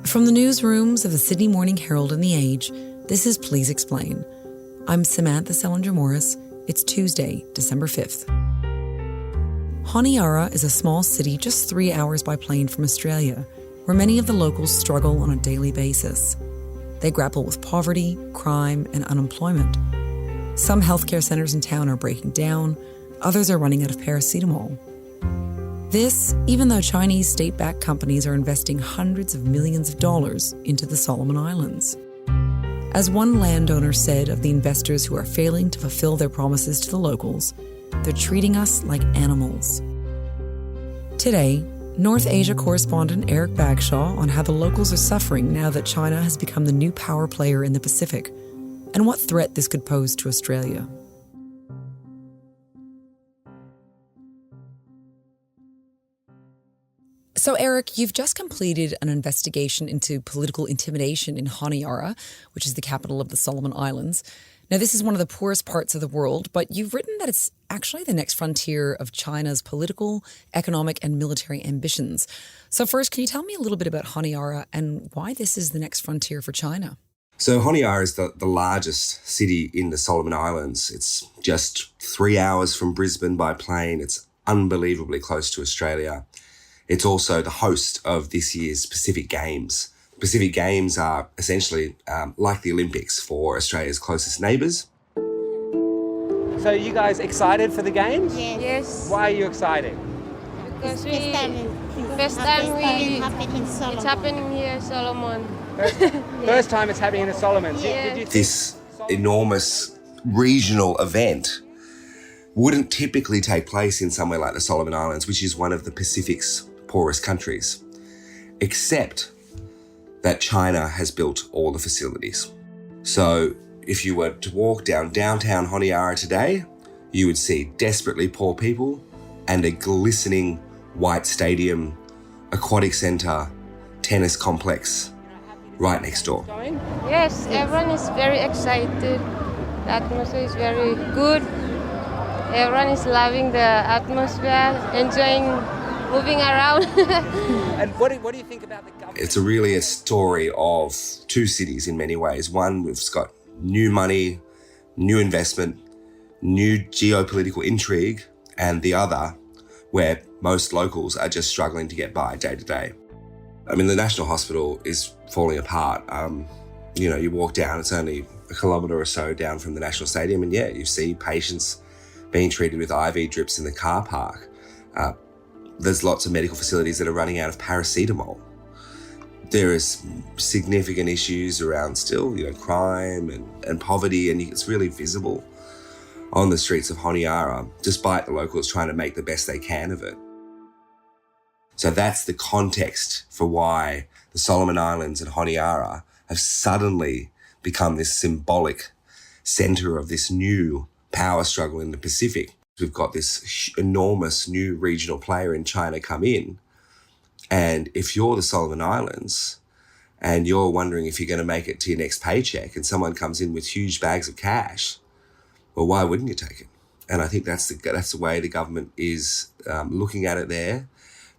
From the newsrooms of the Sydney Morning Herald and The Age, this is Please Explain. I'm Samantha Selinger-Morris. It's Tuesday, December 5th. Honiara is a small city just 3 hours by plane from Australia, where many of the locals struggle on a daily basis. They grapple with poverty, crime, and unemployment. Some healthcare centres in town are breaking down, others are running out of paracetamol. This, even though Chinese state-backed companies are investing hundreds of millions of dollars into the Solomon Islands. As one landowner said of the investors who are failing to fulfill their promises to the locals, they're treating us like animals. Today, North Asia correspondent Eryk Bagshaw on how the locals are suffering now that China has become the new power player in the Pacific, and what threat this could pose to Australia. So, Eryk, you've just completed an investigation into political intimidation in Honiara, which is the capital of the Solomon Islands. Now, this is one of the poorest parts of the world, but you've written that it's actually the next frontier of China's political, economic, and military ambitions. So first, can you tell me a little bit about Honiara and why this is the next frontier for China? So Honiara is the largest city in the Solomon Islands. It's just 3 hours from Brisbane by plane. It's unbelievably close to Australia. It's also the host of this year's Pacific Games. Pacific Games are essentially like the Olympics for Australia's closest neighbours. So are you guys excited for the games? Yes. Why are you excited? Because it's happening here in Solomon. First time it's happening in the Solomons. Yeah. Did you think This enormous regional event wouldn't typically take place in somewhere like the Solomon Islands, which is one of the Pacific's poorest countries, except that China has built all the facilities. So if you were to walk down downtown Honiara today, you would see desperately poor people and a glistening white stadium, aquatic centre, tennis complex right next door. Yes, everyone is very excited. The atmosphere is very good. Everyone is loving the atmosphere, enjoying moving around. And what do you think about the government? It's really a story of two cities in many ways. One, we've got new money, new investment, new geopolitical intrigue, and the other, where most locals are just struggling to get by day to day. I mean, the National Hospital is falling apart. You walk down, it's only a kilometre or so down from the National Stadium, and you see patients being treated with IV drips in the car park. There's lots of medical facilities that are running out of paracetamol. There is significant issues around still, crime and poverty, and it's really visible on the streets of Honiara, despite the locals trying to make the best they can of it. So that's the context for why the Solomon Islands and Honiara have suddenly become this symbolic centre of this new power struggle in the Pacific. We've got this enormous new regional player in China come in. And if you're the Solomon Islands and you're wondering if you're going to make it to your next paycheck and someone comes in with huge bags of cash, well, why wouldn't you take it? And I think that's the way the government is looking at it there.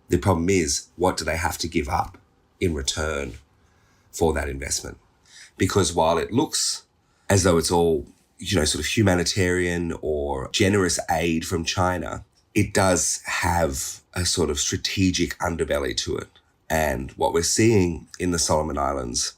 The problem is, what do they have to give up in return for that investment? Because while it looks as though it's all sort of humanitarian or generous aid from China, it does have a sort of strategic underbelly to it. And what we're seeing in the Solomon Islands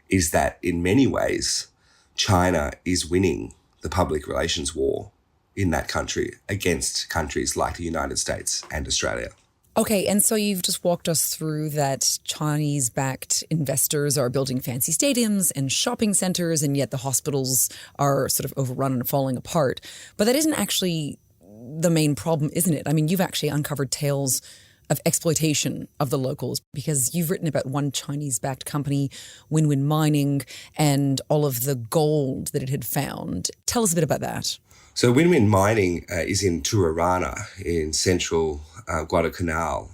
is that in many ways, China is winning the public relations war in that country against countries like the United States and Australia. Okay, and so you've just walked us through that Chinese-backed investors are building fancy stadiums and shopping centres, and yet the hospitals are sort of overrun and falling apart. But that isn't actually the main problem, isn't it? I mean, you've actually uncovered tales of exploitation of the locals because you've written about one Chinese-backed company, Windwind Mining, and all of the gold that it had found. Tell us a bit about that. So Windwind Mining is in Turarana in central Guadalcanal,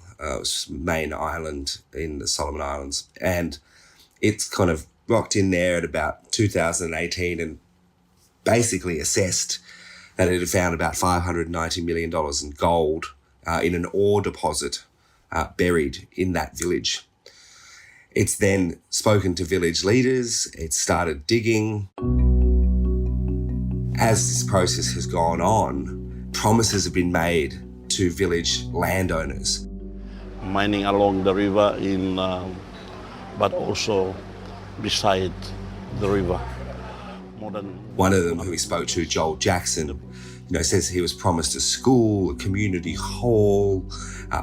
main island in the Solomon Islands. And it's kind of rocked in there at about 2018 and basically assessed that it had found about $590 million in gold in an ore deposit buried in that village. It's then spoken to village leaders, it's started digging. As this process has gone on, promises have been made to village landowners. Mining along the river, but also beside the river. One of them who we spoke to, Joel Jackson, says he was promised a school, a community hall,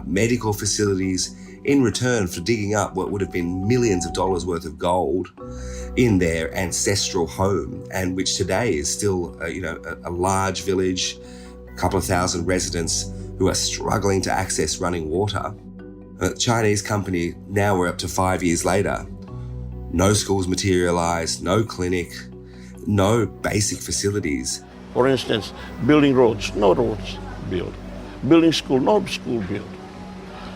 medical facilities, in return for digging up what would have been millions of dollars worth of gold in their ancestral home, and which today is still, a large village, a couple of thousand residents who are struggling to access running water. A Chinese company, now we're up to 5 years later, no schools materialised, no clinic, no basic facilities. For instance, building roads, no roads built. Building school, no school built.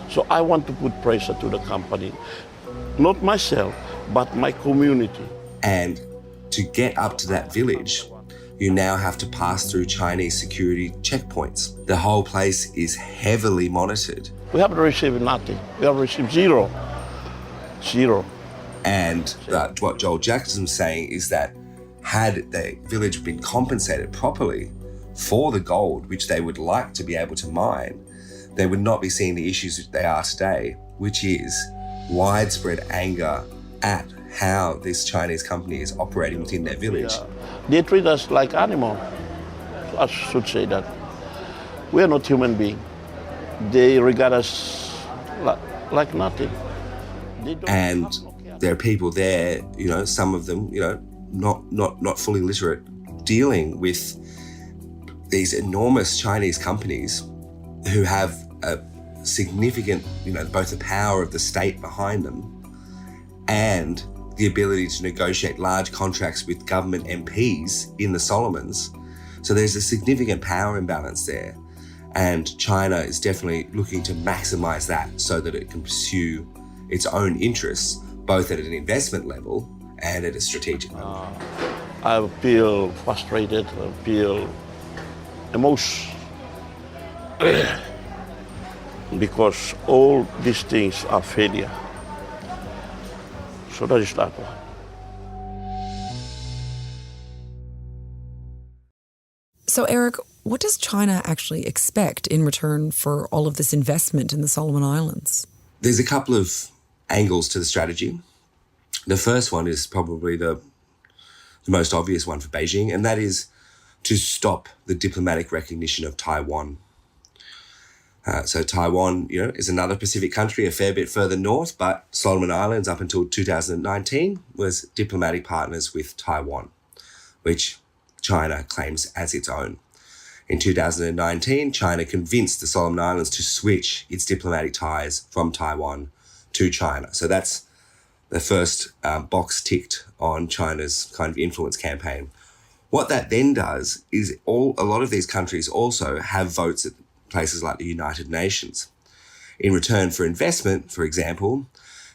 So I want to put pressure to the company, not myself, but my community. And to get up to that village, you now have to pass through Chinese security checkpoints. The whole place is heavily monitored. We haven't received nothing. We have received zero. And what Joel Jackson's saying is that had the village been compensated properly for the gold, which they would like to be able to mine, they would not be seeing the issues that they are today, which is widespread anger at how this Chinese company is operating within their village. Yeah. They treat us like animals. I should say that. We are not human beings. They regard us like nothing. And there are people there, some of them, not fully literate, dealing with these enormous Chinese companies who have a significant, both the power of the state behind them and the ability to negotiate large contracts with government MPs in the Solomons. So there's a significant power imbalance there. And China is definitely looking to maximize that so that it can pursue its own interests, both at an investment level and at a strategic level. I feel frustrated, I feel emotional. Because all these things are failure. So that is that one. So, Eryk, what does China actually expect in return for all of this investment in the Solomon Islands? There's a couple of angles to the strategy. The first one is probably the most obvious one for Beijing, and that is to stop the diplomatic recognition of Taiwan. So Taiwan, is another Pacific country a fair bit further north, but Solomon Islands up until 2019 was diplomatic partners with Taiwan, which China claims as its own. In 2019, China convinced the Solomon Islands to switch its diplomatic ties from Taiwan to China. So that's the first box ticked on China's kind of influence campaign. What that then does is a lot of these countries also have votes at places like the United Nations. In return for investment, for example,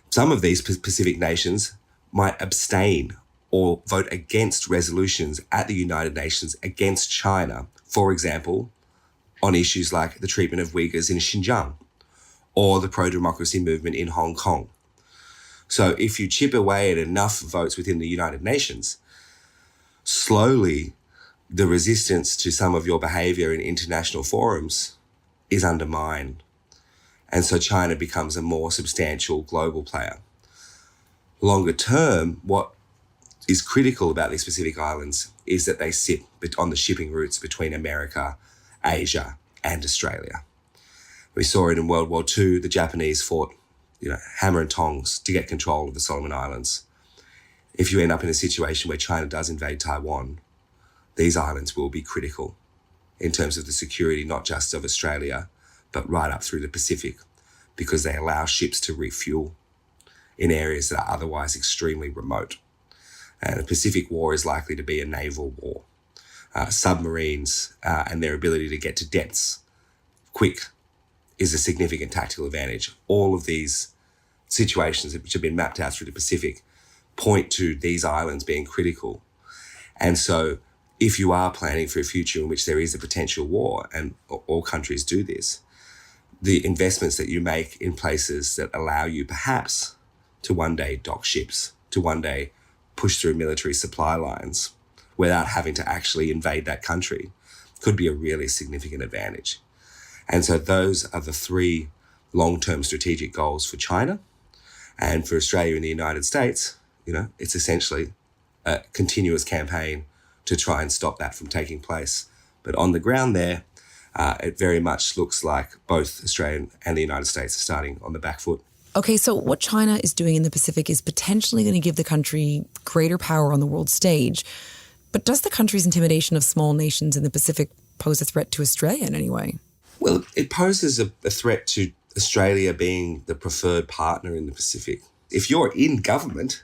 some of these Pacific nations might abstain or vote against resolutions at the United Nations against China, for example, on issues like the treatment of Uyghurs in Xinjiang or the pro-democracy movement in Hong Kong. So if you chip away at enough votes within the United Nations, slowly the resistance to some of your behaviour in international forums is undermined. And so China becomes a more substantial global player. Longer term, what is critical about these Pacific Islands is that they sit on the shipping routes between America, Asia, and Australia. We saw it in World War II. The Japanese fought, hammer and tongs to get control of the Solomon Islands. If you end up in a situation where China does invade Taiwan, these islands will be critical in terms of the security, not just of Australia, but right up through the Pacific, because they allow ships to refuel in areas that are otherwise extremely remote. And the Pacific War is likely to be a naval war. Submarines and their ability to get to depths quick is a significant tactical advantage. All of these situations which have been mapped out through the Pacific point to these islands being critical. And so if you are planning for a future in which there is a potential war, and all countries do this, the investments that you make in places that allow you perhaps to one day dock ships, to one day push through military supply lines without having to actually invade that country could be a really significant advantage. And so those are the three long-term strategic goals for China. And for Australia and the United States, it's essentially a continuous campaign to try and stop that from taking place. But on the ground there, it very much looks like both Australia and the United States are starting on the back foot. Okay, so what China is doing in the Pacific is potentially going to give the country greater power on the world stage. But does the country's intimidation of small nations in the Pacific pose a threat to Australia in any way? Well, it poses a threat to Australia being the preferred partner in the Pacific. If you're in government,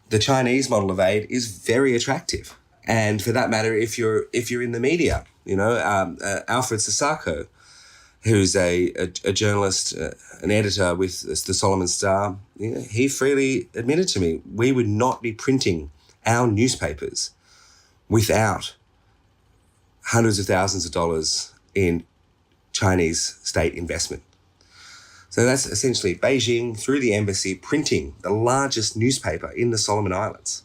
the Chinese model of aid is very attractive. And for that matter, if you're in the media, Alfred Sasako, who's a journalist, an editor with the Solomon Star, he freely admitted to me, we would not be printing our newspapers without hundreds of thousands of dollars in Chinese state investment. So that's essentially Beijing, through the embassy, printing the largest newspaper in the Solomon Islands.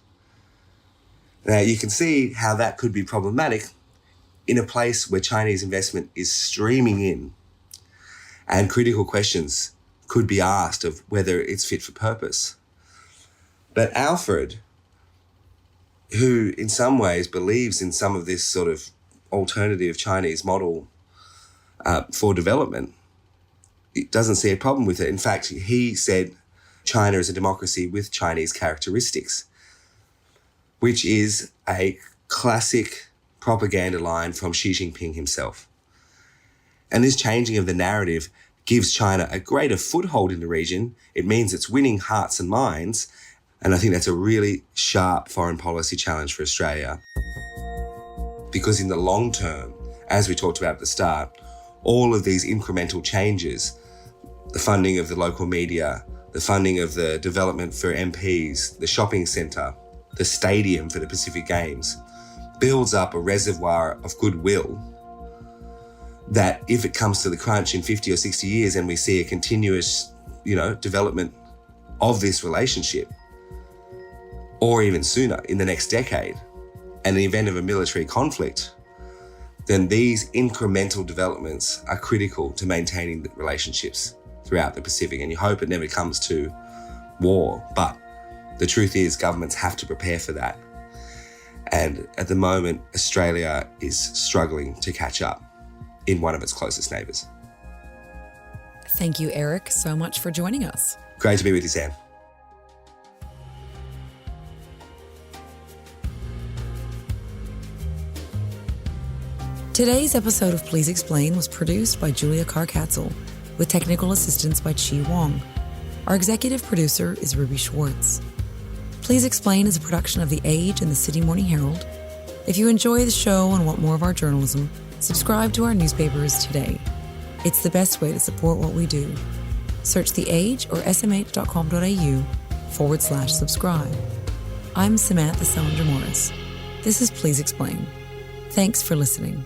Now, you can see how that could be problematic in a place where Chinese investment is streaming in and critical questions could be asked of whether it's fit for purpose. But Alfred, who in some ways believes in some of this sort of alternative Chinese model for development, it doesn't see a problem with it. In fact, he said China is a democracy with Chinese characteristics, which is a classic propaganda line from Xi Jinping himself. And this changing of the narrative gives China a greater foothold in the region. It means it's winning hearts and minds. And I think that's a really sharp foreign policy challenge for Australia. Because in the long term, as we talked about at the start, all of these incremental changes, the funding of the local media, the funding of the development for MPs, the shopping centre, the stadium for the Pacific Games, builds up a reservoir of goodwill that if it comes to the crunch in 50 or 60 years and we see a continuous, development of this relationship, or even sooner in the next decade, and in the event of a military conflict, then these incremental developments are critical to maintaining the relationships throughout the Pacific. And you hope it never comes to war. But the truth is governments have to prepare for that. And at the moment, Australia is struggling to catch up in one of its closest neighbours. Thank you, Eryk, so much for joining us. Great to be with you, Sam. Today's episode of Please Explain was produced by Julia Carr-Katzel, with technical assistance by Chi Wong. Our executive producer is Ruby Schwartz. Please Explain is a production of The Age and the Sydney Morning Herald. If you enjoy the show and want more of our journalism, subscribe to our newspapers today. It's the best way to support what we do. Search The Age or smh.com.au/subscribe. I'm Samantha Selinger Morris. This is Please Explain. Thanks for listening.